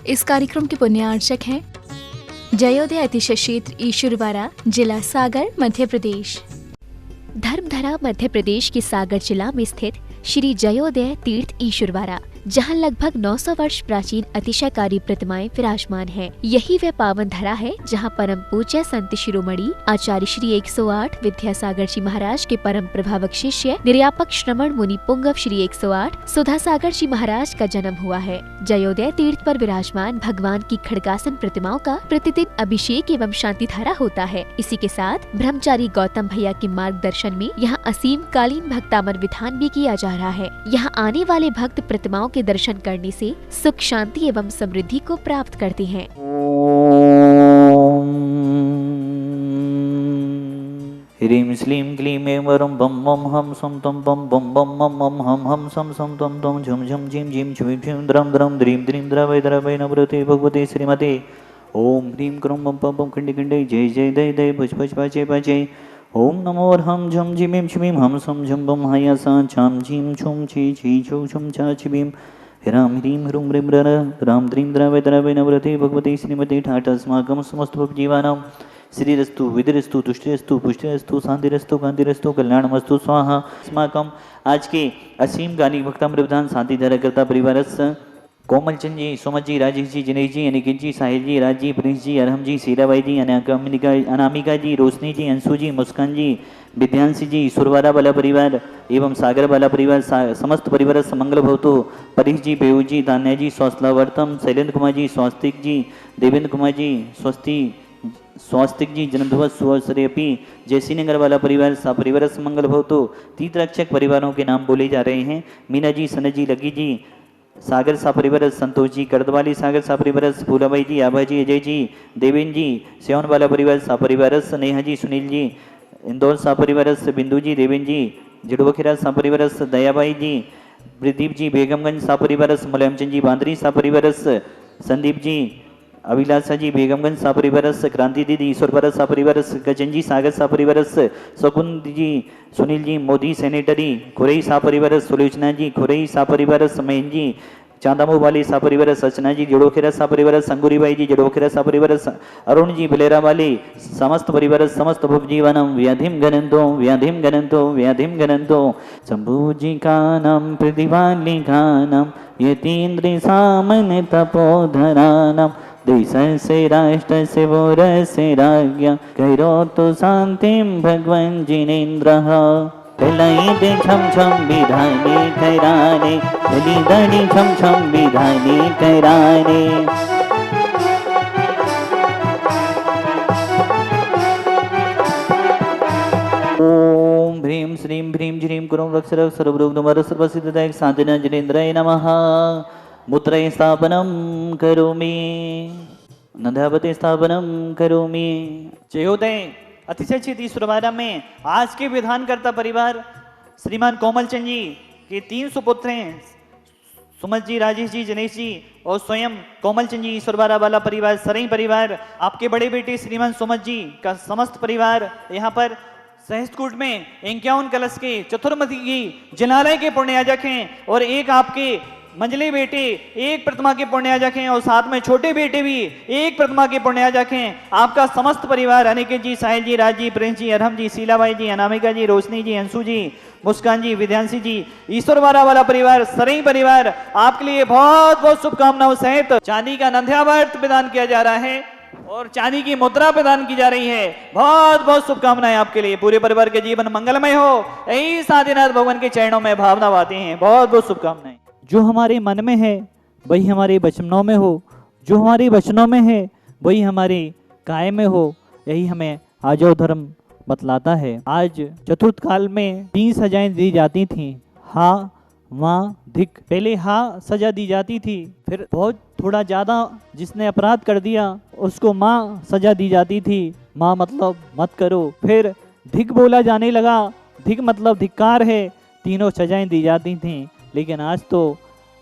इस कार्यक्रम के पुण्यार्चक हैं जयोदय अतिशय क्षेत्र ईश्वरवाड़ा, जिला सागर, मध्य प्रदेश। धर्मधरा मध्य प्रदेश के सागर जिला में स्थित श्री जयोदय तीर्थ ईश्वरवाड़ा, जहां लगभग 900 वर्ष प्राचीन अतिशयकारी प्रतिमाएं विराजमान हैं। यही वह पावन धरा है जहां परम पूज्य संत शिरोमणि आचार्य श्री 108 विद्यासागर जी महाराज के परम प्रभावक शिष्य निर्यापक श्रमण मुनि पुंगव श्री 108 सुधासागर जी महाराज का जन्म हुआ है। जयोदय तीर्थ पर विराजमान भगवान की खड़गासन प्रतिमाओं का प्रतिदिन अभिषेक एवं शांति धारा होता है। इसी के साथ ब्रह्मचारी गौतम भैया के मार्गदर्शन में यहाँ असीम कालीन भक्तामर विधान भी किया जा रहा है। यहाँ आने वाले भक्त प्रतिमाओं के दर्शन करने से सुख, शांति एवं समृद्धि को प्राप्त करते हैं। ह्रीं श्लीं क्लीं ऐं वरं बम बम हम सम तम बम बम बम मम मम हम सम सम तम तम झुम झुम झिम झिम झुम झुम द्रम द्रम द्रीं द्रीं द्रवै द्रवै नमृते भगवते श्रीमते ओम ह्रीं क्रों बम बम बम खंडे खंडे जय जय दय दय भज भज भजय भजय ओम नमो हम झुम झिमीं छिमीं हम सम झुम बम हया सा छाम झीम छुम छी छी छु छुम छा छिबीम राम ह्रीं ह्रूं ह्रीं रर राम द्रीं द्रवै द्रवै नमृते भगवते श्रीमते ठाठ अस्माकं समस्त जीवानां श्रीरस्तु विधिरस्तु तुष्टिरस्तु पुष्टिरस्तु शांतिरस्तु कांतिरस्तु कल्याणमस्तु स्वाहा। अस्माकं आज के असीम गानिक भक्तामृत विधान शांति धारा करता परिवारस्य कोमलचंद जी, सोमत जी, राजेश जी, जिनेश जी, अनिकेत जी, साहिल जी, राज जी, प्रिंस जी, अरहम जी, सीराबाई जी, अनामिका जी, रोशनी जी, अंशु जी, मुस्कान जी, विद्यांशी जी, सुरवारा वाला परिवार एवं सागर वाला परिवार समस्त परिवार मंगल भवतु। परीश जी, बेऊ जी, तान्या जी, स्वास्थ्यवर्तम, शैलेंद्र कुमार जी, स्वास्तिक जी, देवेंद्र कुमार जी, स्वास्तिक जी, जन्मदिवस सुवश्रेयपी, जयसी नगर वाला परिवार सा परिवार मंगल भवतु। तीर्थरक्षक परिवारों के नाम बोले जा रहे हैं। मीना जी, सनत जी, लगी जी, सागर सा परिवार संतोष जी, करदवाली सागर सा परिवार फूलाबाई जी, आभा जी, अजय जी, देवेंद्र जी, सेवन वाला परिवार सा परिवार नेहा जी, सुनील जी, इंदौर सा परिवार बिंदु जी, देवेंद्र जी, जड़ुबखेरा सा परिवार दयाबाई जी, प्रदीप जी, बेगमगंज सा परिवार मुलायमचंद जी, बांदरी सा परिवार संदीप जी, अभिलाषा जी, बेगमगंज सा परिवार क्रांति दीदी, ईश्वर सा परिवार गजन जी, सागर सा परिवार शकुन जी, सुनील जी, मोदी सैनिटरी, खुरई सा परिवार सुलोचना जी, खुरई सा परिवार महेंद्र जी, चांदामू वाली सा परिवार सचना जी, जड़ोखेरा सा परिवार संगुरीबाई जी, जड़ोखेरा सा परिवार अरुण जी, बिलेरा वाली समस्त परिवार समस्त भुवजीवनम व्याधिम गणंतो व्याधिम गणंतो व्याधिम गणंतो शंभुजी का नाम प्रतिभाली का नाम यतीन्द्र सामन तपोधरानम देश से राष्ट्र से वोर से राज्ञ करो तो शांतिम भगवान जिनेन्द्र कलाई दे छम छम विधानी कराने दली दली छम छम विधानी कराने। ओम ह्रीं श्रीं ह्रीं झ्रीं कुरं रक्षरः सर्वरोगनिवारः सर्वसिद्धिदायक साधना जिनेन्द्राय नमः। मूत्रय स्थापनम करोमि नदावते स्थापनम करोमि। जयोदय अतिशय क्षेत्र ईश्वरवाड़ा में आज के विधानकर्ता परिवार श्रीमान कोमलचंद जी के 3 सुपुत्र हैं, सुमत जी, राजेश जी, जनेश जी और स्वयं कोमलचंद जी, ईश्वरवाड़ा वाला परिवार, सरई परिवार, आपके बड़े बेटे श्रीमान सुमत जी का समस्त परिवार यहाँ पर सहस्त्रकूट में 51 कलश के चतुर्मुखी की जिनालय के पुण्याजक हैं और एक आपके मंझले बेटे एक प्रतिमा के पुण्याजक हैं और साथ में छोटे बेटे भी एक प्रतिमा के पुण्याजक हैं। आपका समस्त परिवार अनिकेत जी, साहिल जी, राज जी, प्रिंस जी, अरहम जी, शीलाबाई जी, अनामिका जी, रोशनी जी, अंशु जी, मुस्कान जी, विद्यांशी जी, ईश्वरवाड़ा वाला परिवार, सरई परिवार, आपके लिए बहुत बहुत शुभकामनाओं सहित चांदी का नंद्यावर्त प्रदान किया जा रहा है और चांदी की मुद्रा प्रदान की जा रही है। बहुत बहुत शुभकामनाएं आपके लिए, पूरे परिवार के जीवन मंगलमय हो, यही साधीनाथ भगवान के चरणों में भावना आती हैं। बहुत बहुत शुभकामनाएं। जो हमारे मन में है वही हमारे वचनों में हो, जो हमारे वचनों में है वही हमारे काय में हो, यही हमें आजो धर्म बतलाता है। आज चतुर्थ काल में 3 सजाएं दी जाती थीं, हा, माँ, धिक। पहले हा सजा दी जाती थी, फिर बहुत थोड़ा ज़्यादा जिसने अपराध कर दिया उसको माँ सजा दी जाती थी, माँ मतलब मत करो। फिर धिक बोला जाने लगा, धिक मतलब धिक्कार है, तीनों सजाएं दी जाती थीं। लेकिन आज तो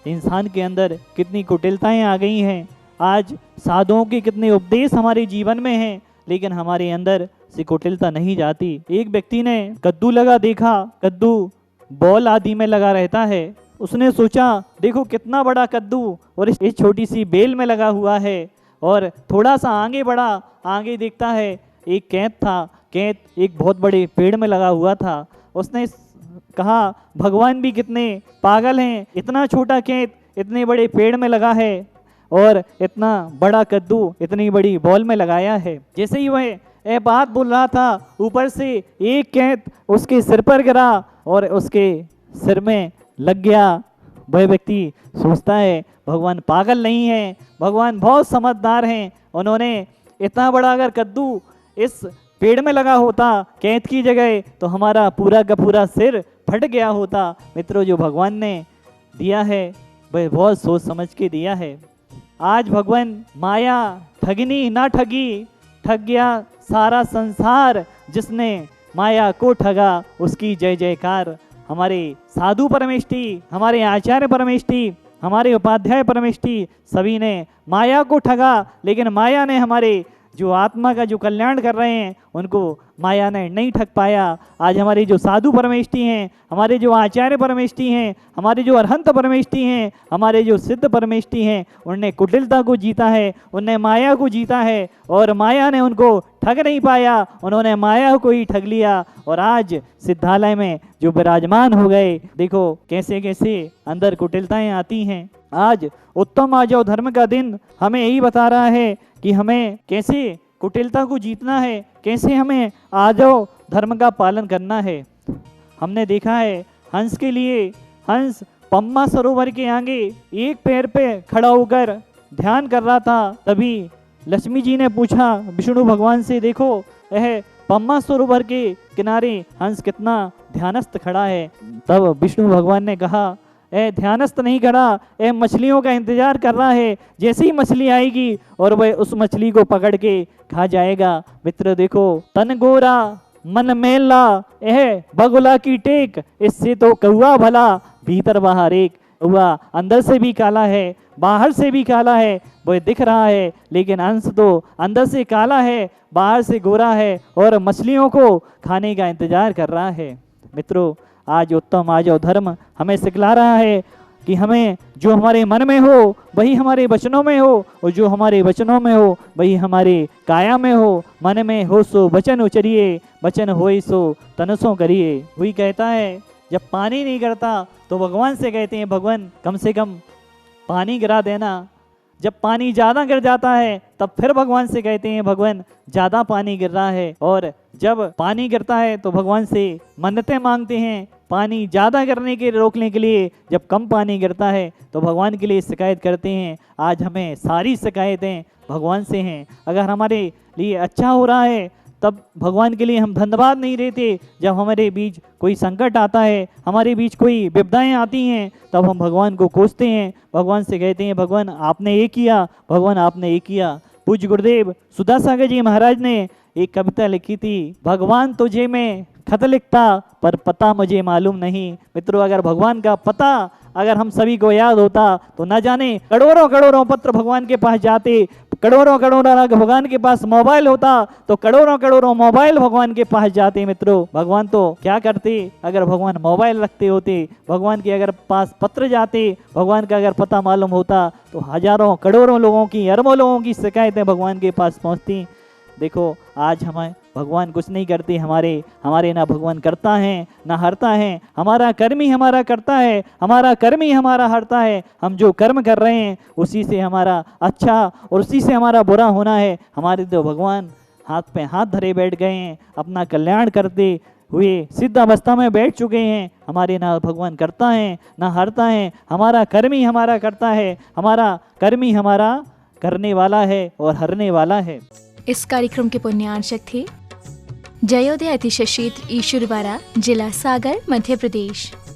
इंसान के अंदर कितनी कुटिलताएं आ गई हैं। आज साधुओं के कितने उपदेश हमारे जीवन में हैं, लेकिन हमारे अंदर से कुटिलता नहीं जाती। एक व्यक्ति ने कद्दू लगा देखा, कद्दू बॉल आदि में लगा रहता है, उसने सोचा देखो कितना बड़ा कद्दू और इस छोटी सी बेल में लगा हुआ है। और थोड़ा सा आगे बढ़ा, आगे देखता है एक कैंत था। कैंत एक बहुत बड़े पेड़ में लगा हुआ था। उसने कहा भगवान भी कितने पागल हैं, इतना छोटा कैंत इतने बड़े पेड़ में लगा है और इतना बड़ा कद्दू इतनी बड़ी बॉल में लगाया है। जैसे ही वह यह बात बोल रहा था, ऊपर से एक कैंत उसके सिर पर गिरा और उसके सिर में लग गया। वह व्यक्ति सोचता है भगवान पागल नहीं है, भगवान बहुत समझदार हैं। उन्होंने इतना बड़ा अगर कद्दू इस पेड़ में लगा होता कैंत की जगह तो हमारा पूरा का पूरा सिर फट गया होता। मित्रों, जो भगवान ने दिया है वह बहुत सोच समझ के दिया है। आज भगवान माया ठगनी ना ठगी, ठग गया सारा संसार। जिसने माया को ठगा उसकी जय जयकार। हमारे साधु परमेष्ठी, हमारे आचार्य परमेष्ठी, हमारे उपाध्याय परमेष्ठी सभी ने माया को ठगा, लेकिन माया ने हमारे जो आत्मा का जो कल्याण कर रहे हैं उनको माया ने नहीं ठग पाया। आज हमारे जो साधु परमेष्ठी हैं, हमारे जो आचार्य परमेष्ठी हैं, हमारे जो अरहंत परमेष्ठी हैं, हमारे जो सिद्ध परमेष्ठी हैं, उनने कुटिलता को जीता है, उनने माया को जीता है और माया ने उनको ठग नहीं पाया, उन्होंने माया को ही ठग लिया और आज सिद्धालय में जो विराजमान हो गए। देखो कैसे कैसे अंदर कुटिलताएं आती हैं। आज उत्तम आजो धर्म का दिन हमें यही बता रहा है कि हमें कैसे कुटिलता को जीतना है, कैसे हमें आजो धर्म का पालन करना है। हमने देखा है हंस के लिए, हंस पम्मा सरोवर के आगे एक पैर पे खड़ा होकर ध्यान कर रहा था। तभी लक्ष्मी जी ने पूछा विष्णु भगवान से, देखो यह पम्मा सरोवर के किनारे हंस कितना ध्यानस्थ खड़ा है। तब विष्णु भगवान ने कहा ए ध्यानस्थ नहीं खड़ा, ए मछलियों का इंतजार कर रहा है। जैसे ही मछली आएगी और वह उस मछली को पकड़ के खा जाएगा। मित्र देखो, तन गोरा मन मेला यह बगुला की टेक, इससे तो कौआ भला भीतर बाहर एक। कौआ अंदर से भी काला है, बाहर से भी काला है, वह दिख रहा है, लेकिन अंश तो अंदर से काला है, बाहर से गोरा है और मछलियों को खाने का इंतजार कर रहा है। मित्रों, आज उत्तम आजो धर्म हमें सिखला रहा है कि हमें जो हमारे मन में हो वही हमारे वचनों में हो, और जो हमारे वचनों में हो वही हमारे काया में हो। मन में हो सो वचन उचरिए, वचन होई सो तन सो करिए। वही कहता है जब पानी नहीं गिरता तो भगवान से कहते हैं भगवान कम से कम पानी गिरा देना। जब पानी ज़्यादा गिर जाता है तब फिर भगवान से कहते हैं भगवान ज़्यादा पानी गिर रहा है। और जब पानी गिरता है तो भगवान से मन्नतें मांगते हैं पानी ज़्यादा गिरने के रोकने के लिए। जब कम पानी गिरता है तो भगवान के लिए शिकायत करते हैं। आज हमें सारी शिकायतें भगवान से हैं। अगर हमारे लिए अच्छा हो रहा है तब भगवान के लिए हम धन्यवाद नहीं देते। जब हमारे बीच कोई संकट आता है, हमारे बीच कोई विपदाएं आती हैं, तब हम भगवान को कोसते हैं, भगवान से कहते हैं भगवान आपने ये किया, भगवान आपने ये किया। पूज्य गुरुदेव सुधासागर जी महाराज ने एक कविता लिखी थी, भगवान तुझे मैं खत लिखता पर पता मुझे मालूम नहीं। मित्रों, अगर भगवान का पता अगर हम सभी को याद होता तो न जाने करोड़ों करोड़ों पत्र भगवान के पास जाते, करोड़ों करोड़ों भगवान के पास मोबाइल होता तो करोड़ों करोड़ों मोबाइल भगवान के पास जाते। मित्रों, भगवान तो क्या करते अगर भगवान मोबाइल रखते होते, भगवान के अगर पास पत्र जाते, भगवान का अगर पता मालूम होता तो हजारों करोड़ों लोगों की, अरबों लोगों की शिकायतें भगवान के पास पहुंचती। देखो आज हमें भगवान कुछ नहीं करते, हमारे ना भगवान करता है ना हरता है। हमारा कर्म ही हमारा करता है, हमारा कर्म ही हमारा हरता है। हम जो कर्म कर रहे हैं उसी से हमारा अच्छा और उसी से हमारा बुरा होना है। हमारे तो भगवान हाथ पे हाथ धरे बैठ गए हैं, अपना कल्याण करते हुए सिद्ध अवस्था में बैठ चुके हैं। हमारे ना भगवान करता है ना हरता है, हमारा कर्म ही हमारा करता है, हमारा कर्म ही हमारा करने वाला है और हरने वाला है। इस कार्यक्रम के पुण्यार्चक थे जयोदय अतिशय क्षेत्र ईश्वरवाड़ा, जिला सागर, मध्य प्रदेश।